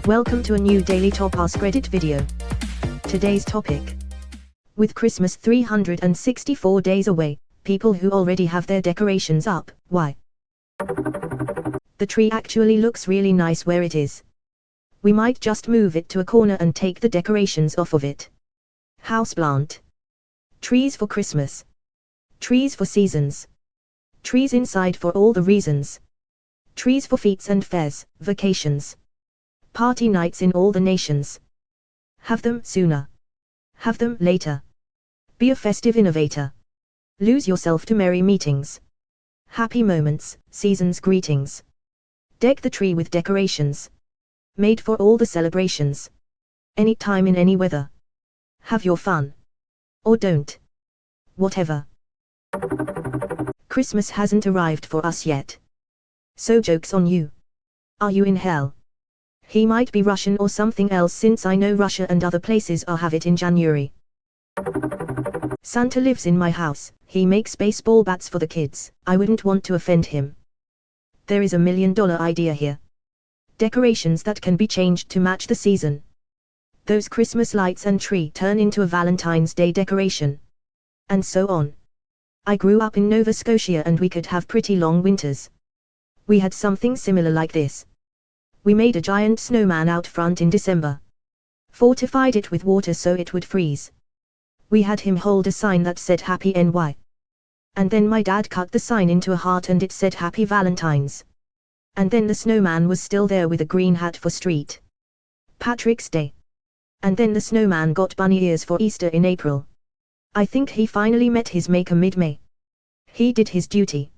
Welcome to a new daily top Askreddit video. Today's topic. With Christmas 364 days away, people who already have their decorations up, why? The tree actually looks really nice where it is. We might just move it to a corner and take the decorations off of it. Houseplant. Trees for Christmas. Trees for seasons. Trees inside for all the reasons. Trees for feats and fairs, vacations. Party nights in all the nations. Have them sooner. Have them later. Be a festive innovator. Lose yourself to merry meetings. Happy moments, seasons greetings. Deck the tree with decorations. Made for all the celebrations. Any time in any weather. Have your fun. Or don't. Whatever. Christmas hasn't arrived for us yet. So joke's on you. Are you in hell? He might be Russian or something else, since I know Russia and other places are have it in January. Santa lives in my house, he makes baseball bats for the kids, I wouldn't want to offend him. There is $1 million idea here. Decorations that can be changed to match the season. Those Christmas lights and tree turn into a Valentine's Day decoration. And so on. I grew up in Nova Scotia and we could have pretty long winters. We had something similar like this. We made a giant snowman out front in December. Fortified it with water so it would freeze. We had him hold a sign that said Happy NY. And then my dad cut the sign into a heart and it said Happy Valentine's. And then the snowman was still there with a green hat for St. Patrick's Day. And then the snowman got bunny ears for Easter in April. I think he finally met his maker mid-May. He did his duty.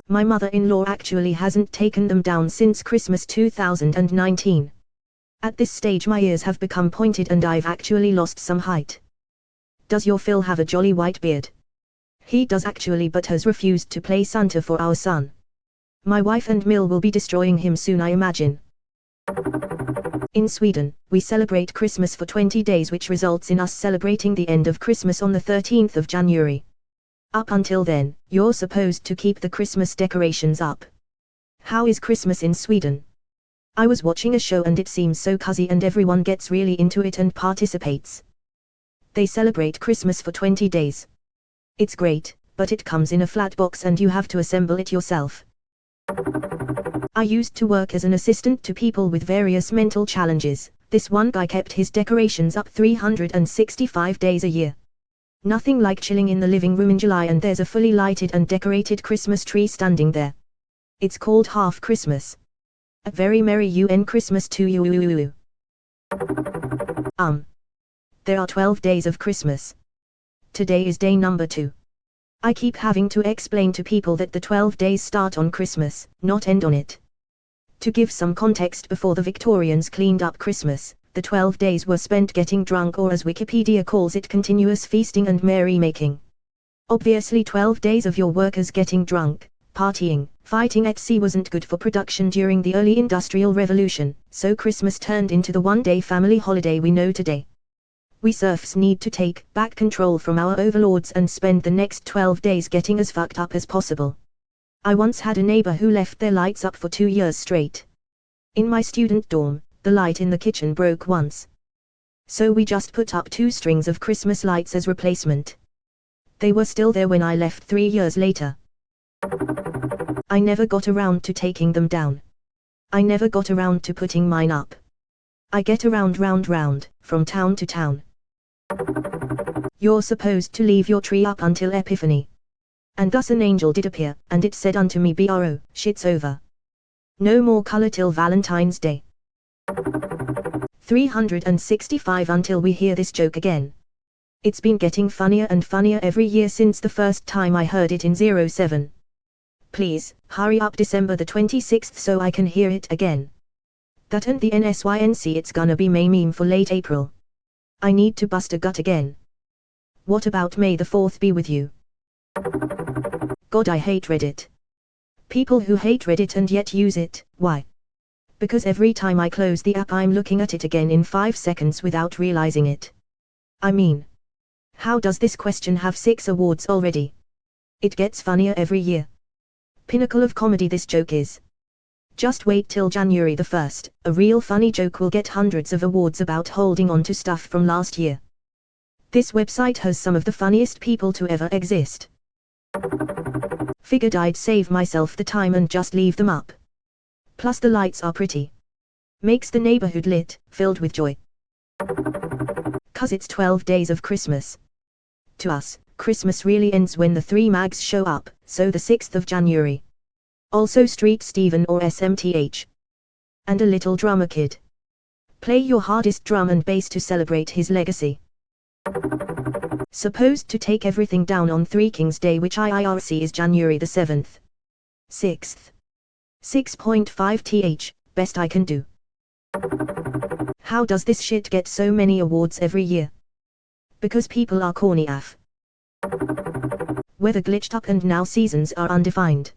My mother-in-law actually hasn't taken them down since Christmas 2019. At this stage my ears have become pointed and I've actually lost some height. Does your Phil have a jolly white beard? He does actually, but has refused to play Santa for our son. My wife and Mill will be destroying him soon, I imagine. In Sweden, we celebrate Christmas for 20 days, which results in us celebrating the end of Christmas on the 13th of January. Up until then, you're supposed to keep the Christmas decorations up. How is Christmas in Sweden? I was watching a show and it seems so cozy and everyone gets really into it and participates. They celebrate Christmas for 20 days. It's great, but it comes in a flat box and you have to assemble it yourself. I used to work as an assistant to people with various mental challenges. This one guy kept his decorations up 365 days a year. Nothing like chilling in the living room in July and there's a fully lighted and decorated Christmas tree standing there. It's called Half Christmas. A very merry UN Christmas to you. There are 12 days of Christmas. Today is day number 2. I keep having to explain to people that the 12 days start on Christmas, not end on it. To give some context, before the Victorians cleaned up Christmas, the 12 days were spent getting drunk, or as Wikipedia calls it, continuous feasting and merrymaking. Obviously 12 days of your workers getting drunk, partying, fighting at sea wasn't good for production during the early Industrial Revolution, so Christmas turned into the one-day family holiday we know today. We serfs need to take back control from our overlords and spend the next 12 days getting as fucked up as possible. I once had a neighbor who left their lights up for 2 years straight. In my student dorm, the light in the kitchen broke once. So we just put up 2 strings of Christmas lights as replacement. They were still there when I left 3 years later. I never got around to taking them down. I never got around to putting mine up. I get around round, from town to town. You're supposed to leave your tree up until Epiphany. And thus an angel did appear, and it said unto me, bro, shit's over. No more color till Valentine's Day. 365 until we hear this joke again. It's been getting funnier and funnier every year since the first time I heard it in 07. Please, hurry up December the 26th so I can hear it again. That and the NSYNC, it's gonna be May meme for late April. I need to bust a gut again. What about May the 4th be with you? God, I hate Reddit. People who hate Reddit and yet use it, why? Because every time I close the app I'm looking at it again in 5 seconds without realizing it. I mean, how does this question have 6 awards already? It gets funnier every year. Pinnacle of comedy this joke is. Just wait till January the 1st, a real funny joke will get hundreds of awards about holding on to stuff from last year. This website has some of the funniest people to ever exist. Figured I'd save myself the time and just leave them up. Plus the lights are pretty. Makes the neighborhood lit, filled with joy. 'Cause it's 12 days of Christmas. To us, Christmas really ends when the three mags show up, so the 6th of January. Also Street Stephen or SMTH. And a little drummer kid. Play your hardest drum and bass to celebrate his legacy. Supposed to take everything down on Three Kings Day, which IRC is January the 7th. 6th. 6.5th, best I can do. How does this shit get so many awards every year? Because people are corny af. Weather glitched up and now seasons are undefined.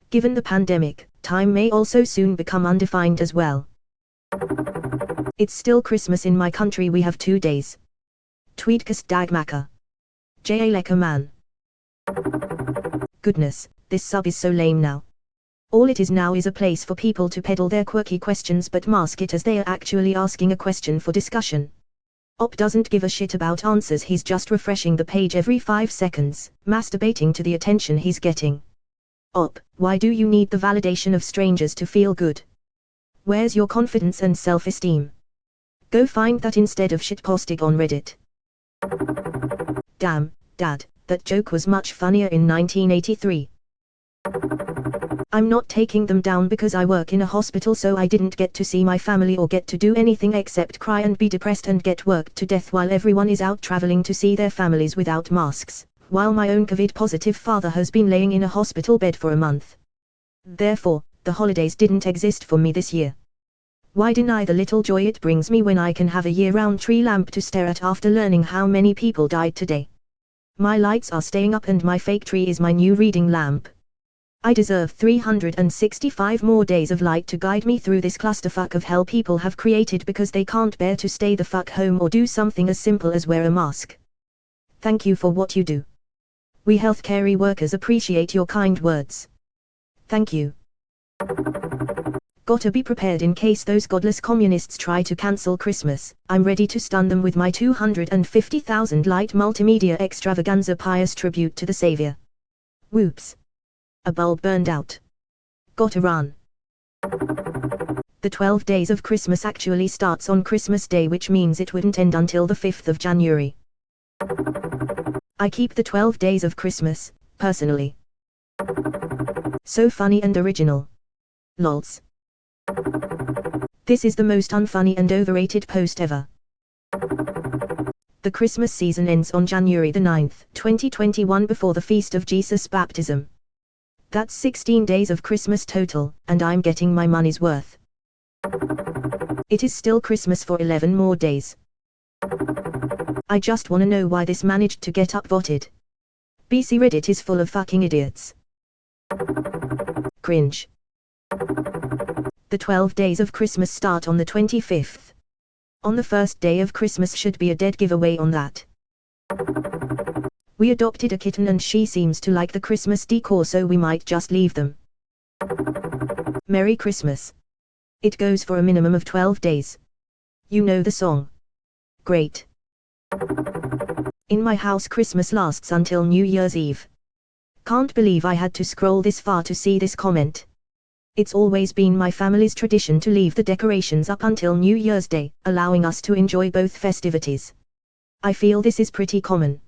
Given the pandemic, time may also soon become undefined as well. It's still Christmas in my country, we have 2 days. Tweedkes dag makker. J.A. lekker man. Goodness, this sub is so lame now. All it is now is a place for people to peddle their quirky questions but mask it as they are actually asking a question for discussion. Op doesn't give a shit about answers, he's just refreshing the page every 5 seconds, masturbating to the attention he's getting. Op, why do you need the validation of strangers to feel good? Where's your confidence and self-esteem? Go find that instead of shitposting on Reddit. Damn, Dad, that joke was much funnier in 1983. I'm not taking them down because I work in a hospital, so I didn't get to see my family or get to do anything except cry and be depressed and get worked to death while everyone is out traveling to see their families without masks, while my own COVID-positive father has been laying in a hospital bed for a month. Therefore, the holidays didn't exist for me this year. Why deny the little joy it brings me when I can have a year-round tree lamp to stare at after learning how many people died today? My lights are staying up and my fake tree is my new reading lamp. I deserve 365 more days of light to guide me through this clusterfuck of hell people have created because they can't bear to stay the fuck home or do something as simple as wear a mask. Thank you for what you do. We healthcare workers appreciate your kind words. Thank you. Gotta be prepared in case those godless communists try to cancel Christmas. I'm ready to stun them with my 250,000 light multimedia extravaganza pious tribute to the Savior. Whoops. A bulb burned out. Gotta run. The 12 days of Christmas actually starts on Christmas Day, which means it wouldn't end until the 5th of January. I keep the 12 days of Christmas, personally. So funny and original. Lols. This is the most unfunny and overrated post ever. The Christmas season ends on January the 9th, 2021, before the feast of Jesus' baptism. That's 16 days of Christmas total, and I'm getting my money's worth. It is still Christmas for 11 more days. I just wanna know why this managed to get upvoted. BC Reddit is full of fucking idiots. Cringe. The 12 days of Christmas start on the 25th. On the first day of Christmas should be a dead giveaway on that. We adopted a kitten and she seems to like the Christmas decor, so we might just leave them. Merry Christmas. It goes for a minimum of 12 days. You know the song. Great. In my house Christmas lasts until New Year's Eve. Can't believe I had to scroll this far to see this comment. It's always been my family's tradition to leave the decorations up until New Year's Day, allowing us to enjoy both festivities. I feel this is pretty common.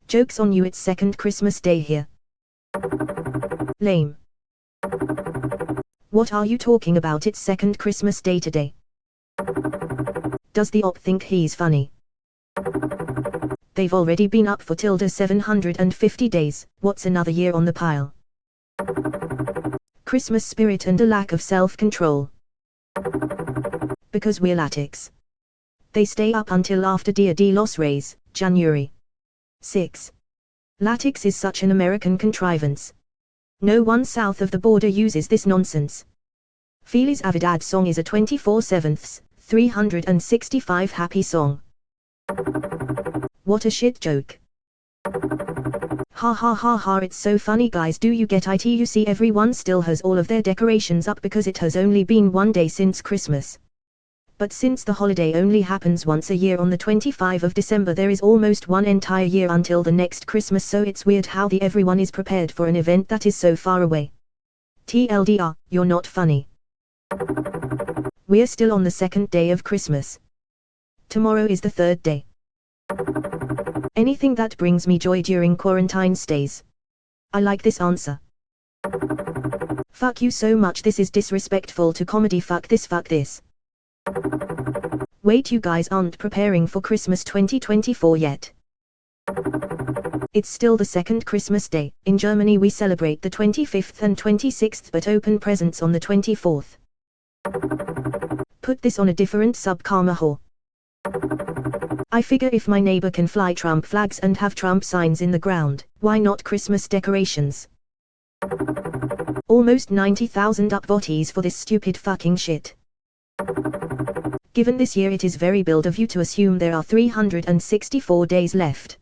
Joke's on you, it's second Christmas Day here. Lame. What are you talking about? It's second Christmas Day today. Does the op think he's funny? They've already been up for 750 days, what's another year on the pile? Christmas spirit and a lack of self-control. Because we're latics. They stay up until after Dia de los Reyes, January 6. Latix is such an American contrivance. No one south of the border uses this nonsense. Feliz Navidad song is a 24/7, 365 happy song. What a shit joke. Ha ha ha ha, it's so funny guys, do you get it? You see, everyone still has all of their decorations up because it has only been one day since Christmas. But since the holiday only happens once a year on the 25th of December, there is almost one entire year until the next Christmas, so it's weird how everyone is prepared for an event that is so far away. TLDR, you're not funny. We're still on the second day of Christmas. Tomorrow is the third day. Anything that brings me joy during quarantine stays. I like this answer. Fuck you so much, this is disrespectful to comedy, fuck this, fuck this. Wait, you guys aren't preparing for Christmas 2024 yet. It's still the second Christmas day. In Germany we celebrate the 25th and 26th but open presents on the 24th. Put this on a different sub-karma whore. I figure if my neighbor can fly Trump flags and have Trump signs in the ground, why not Christmas decorations? Almost 90,000 upvotes for this stupid fucking shit. Given this year, it is very bold of you to assume there are 364 days left.